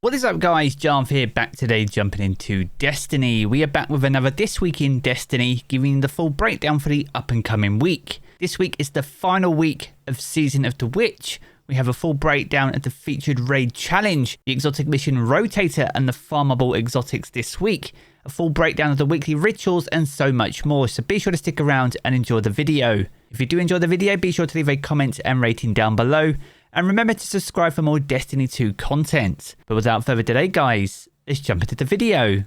What is up guys, Jarv here, back today jumping into Destiny. We are back with another This Week in Destiny, giving you the full breakdown for the up and coming week. This week is the final week of Season of the Witch. We have a full breakdown of the featured raid challenge, the exotic mission Rotator and the farmable exotics this week, a full breakdown of the weekly rituals and so much more, so be sure to stick around and enjoy the video. If you do enjoy the video, be sure to leave a comment and rating down below, and remember to subscribe for more Destiny 2 content. But without further delay guys, let's jump into the video.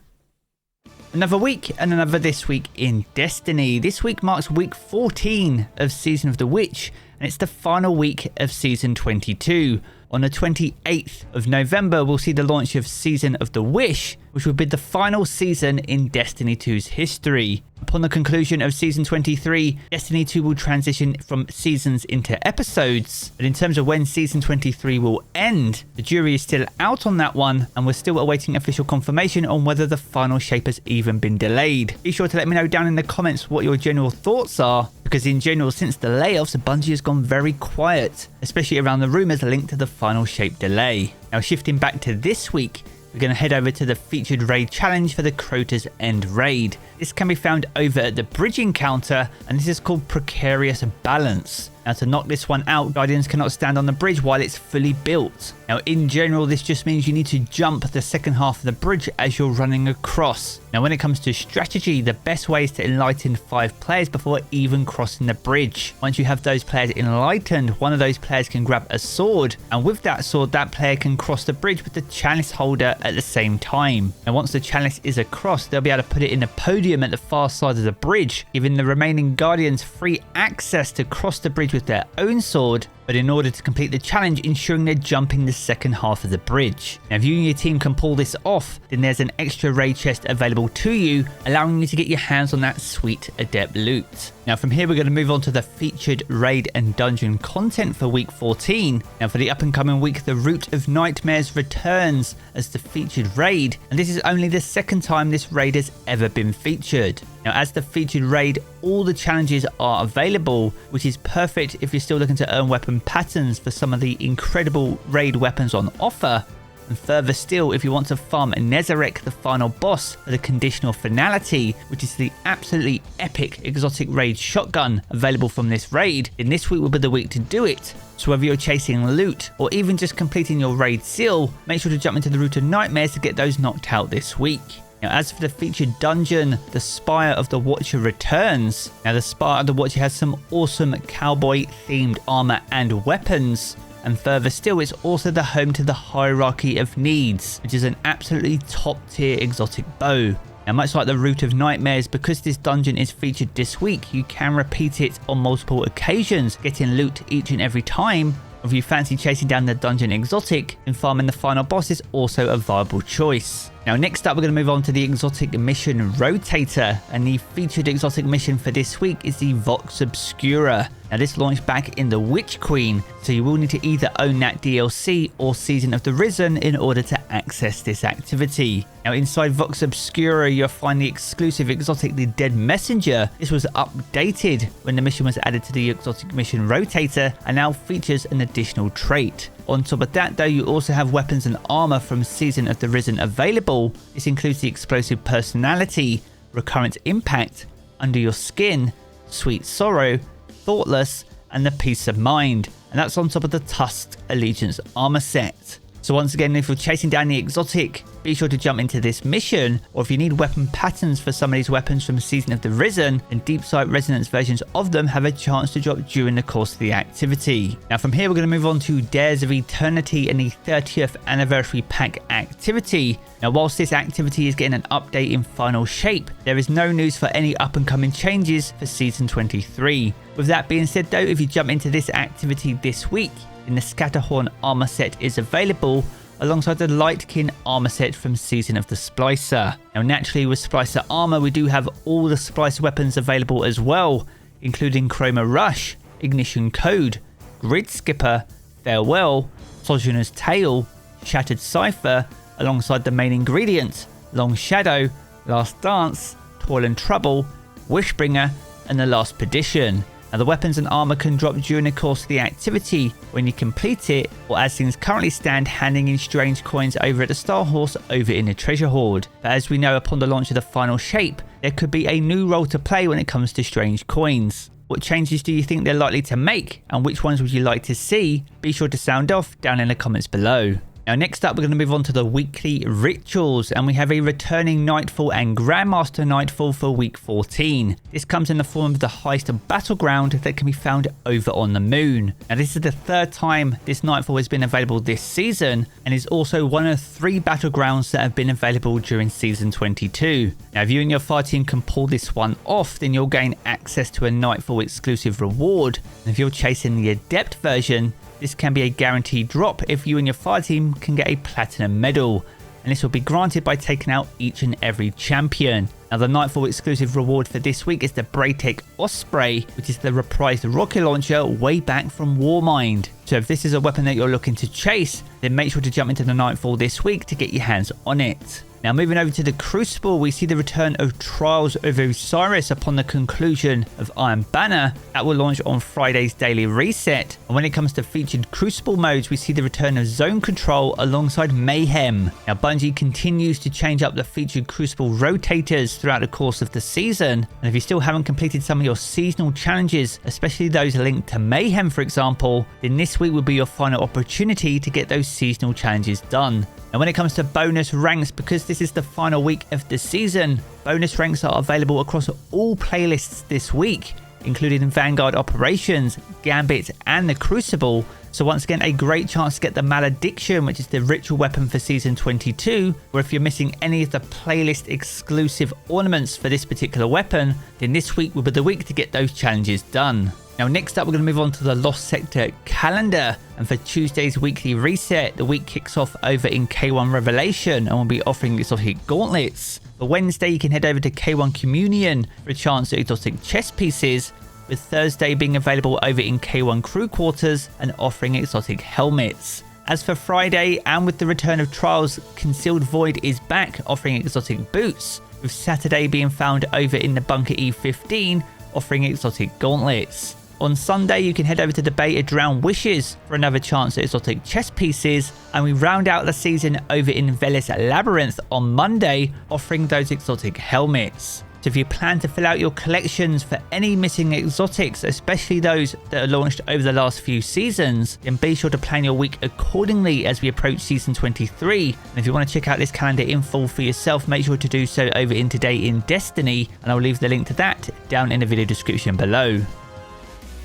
Another week and another This Week in Destiny. This week marks week 14 of Season of the Witch, and it's the final week of Season 22. On the 28th of November, we'll see the launch of Season of the Wish, which will be the final season in Destiny 2's history. Upon the conclusion of Season 23, Destiny 2 will transition from seasons into episodes. But in terms of when Season 23 will end, the jury is still out on that one, and we're still awaiting official confirmation on whether the final shape has even been delayed. Be sure to let me know down in the comments what your general thoughts are, because in general, since the layoffs, Bungie has gone very quiet, especially around the rumours linked to the final shape delay. Now shifting back to this week, we're going to head over to the featured raid challenge for the Crota's End raid. This can be found over at the bridging counter, and this is called Precarious Balance. Now to knock this one out, Guardians cannot stand on the bridge while it's fully built. Now in general, this just means you need to jump the second half of the bridge as you're running across. Now when it comes to strategy, the best way is to enlighten 5 players before even crossing the bridge. Once you have those players enlightened, one of those players can grab a sword, and with that sword, that player can cross the bridge with the chalice holder at the same time. And once the chalice is across, they'll be able to put it in a podium at the far side of the bridge, giving the remaining Guardians free access to cross the bridge with their own sword, but in order to complete the challenge, ensuring they're jumping the second half of the bridge. Now if you and your team can pull this off, then there's an extra raid chest available to you, allowing you to get your hands on that sweet adept loot. Now from here we're going to move on to the featured raid and dungeon content for week 14. Now for the up and coming week, the Root of Nightmares returns as the featured raid, and this is only the second time this raid has ever been featured. Now as the featured raid, all the challenges are available, which is perfect if you're still looking to earn weapon patterns for some of the incredible raid weapons on offer. And further still, if you want to farm Nezarec, the final boss, for the conditional finality, which is the absolutely epic exotic raid shotgun available from this raid, then this week will be the week to do it. So whether you're chasing loot or even just completing your raid seal, make sure to jump into the Root of Nightmares to get those knocked out this week. Now as for the featured dungeon, the Spire of the Watcher returns. Now the Spire of the Watcher has some awesome cowboy themed armor and weapons. And further still, it's also the home to the Hierarchy of Needs, which is an absolutely top tier exotic bow. Now much like the Root of Nightmares, because this dungeon is featured this week, you can repeat it on multiple occasions, getting loot each and every time. If you fancy chasing down the dungeon exotic, then farming the final boss is also a viable choice. Now next up we're going to move on to the exotic mission Rotator, and the featured exotic mission for this week is the Vox Obscura. Now this launched back in the Witch Queen, so you will need to either own that DLC or Season of the Risen in order to access this activity. Now inside Vox Obscura you'll find the exclusive exotic The Dead Messenger. This was updated when the mission was added to the exotic mission Rotator and now features an additional trait. On top of that though, you also have weapons and armor from Season of the Risen available. This includes the Explosive Personality, Recurrent Impact, Under Your Skin, Sweet Sorrow, Thoughtless, and the Peace of Mind, and that's on top of the Tusked Allegiance armor set. So once again, if you're chasing down the exotic, be sure to jump into this mission, or if you need weapon patterns for some of these weapons from Season of the Risen, then Deep Sight Resonance versions of them have a chance to drop during the course of the activity. Now from here we're going to move on to Dares of Eternity and the 30th Anniversary Pack activity. Now whilst this activity is getting an update in final shape, there is no news for any up and coming changes for Season 23. With that being said though, if you jump into this activity this week, then the Scatterhorn armor set is available alongside the Lightkin armor set from Season of the Splicer. Now naturally with Splicer armor we do have all the Splicer weapons available as well, including Chroma Rush, Ignition Code, Grid Skipper, Farewell, Sojourner's Tale, Shattered Cipher, alongside the main ingredients, Long Shadow, Last Dance, Toil and Trouble, Wishbringer, and the Last Perdition. Now the weapons and armor can drop during the course of the activity when you complete it, or as things currently stand, handing in strange coins over at the Star Horse over in the treasure hoard. But as we know, upon the launch of the final shape, there could be a new role to play when it comes to strange coins. What changes do you think they're likely to make, and which ones would you like to see? Be sure to sound off down in the comments below. Now next up, we're going to move on to the weekly rituals, and we have a returning Nightfall and Grandmaster Nightfall for week 14. This comes in the form of the heist battleground that can be found over on the moon. Now this is the third time this Nightfall has been available this season, and is also one of 3 battlegrounds that have been available during season 22. Now if you and your fire team can pull this one off, then you'll gain access to a Nightfall exclusive reward. And if you're chasing the Adept version, this can be a guaranteed drop if you and your fire team can get a platinum medal, and this will be granted by taking out each and every champion. Now the Nightfall exclusive reward for this week is the Braytech Osprey, which is the reprised rocket launcher way back from Warmind. So if this is a weapon that you're looking to chase, then make sure to jump into the Nightfall this week to get your hands on it. Now moving over to the Crucible, we see the return of Trials of Osiris upon the conclusion of Iron Banner. That will launch on Friday's daily reset. And when it comes to featured Crucible modes, we see the return of Zone Control alongside Mayhem. Now Bungie continues to change up the featured Crucible rotators throughout the course of the season. And if you still haven't completed some of your seasonal challenges, especially those linked to Mayhem for example, then this week will be your final opportunity to get those seasonal challenges done. And when it comes to bonus ranks, because this is the final week of the season, bonus ranks are available across all playlists this week, including Vanguard Operations, Gambit and the Crucible. So once again, a great chance to get the Malediction, which is the ritual weapon for season 22, or if you're missing any of the playlist exclusive ornaments for this particular weapon, then this week will be the week to get those challenges done. Now next up, we're going to move on to the Lost Sector calendar, and for Tuesday's weekly reset, the week kicks off over in K1 Revelation and will be offering exotic gauntlets. For Wednesday, you can head over to K1 Communion for a chance at exotic chess pieces, with Thursday being available over in K1 Crew Quarters and offering exotic helmets. As for Friday, and with the return of Trials, Concealed Void is back offering exotic boots, with Saturday being found over in the Bunker E15 offering exotic gauntlets. On Sunday, you can head over to the Beta Drown Wishes for another chance at exotic chess pieces, and we round out the season over in Velis Labyrinth on Monday, offering those exotic helmets. So if you plan to fill out your collections for any missing exotics, especially those that are launched over the last few seasons, then be sure to plan your week accordingly as we approach season 23. And if you want to check out this calendar in full for yourself, make sure to do so over in Today in Destiny, and I'll leave the link to that down in the video description below.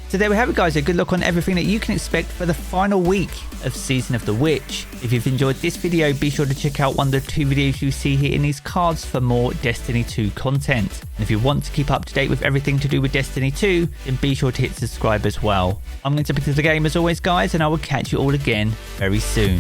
So there we have it guys, a good look on everything that you can expect for the final week of Season of the Witch. If you've enjoyed this video, be sure to check out one of the 2 videos you see here in these cards for more Destiny 2 content. And if you want to keep up to date with everything to do with Destiny 2, then be sure to hit subscribe as well. I'm going to pick up the game as always guys, and I will catch you all again very soon.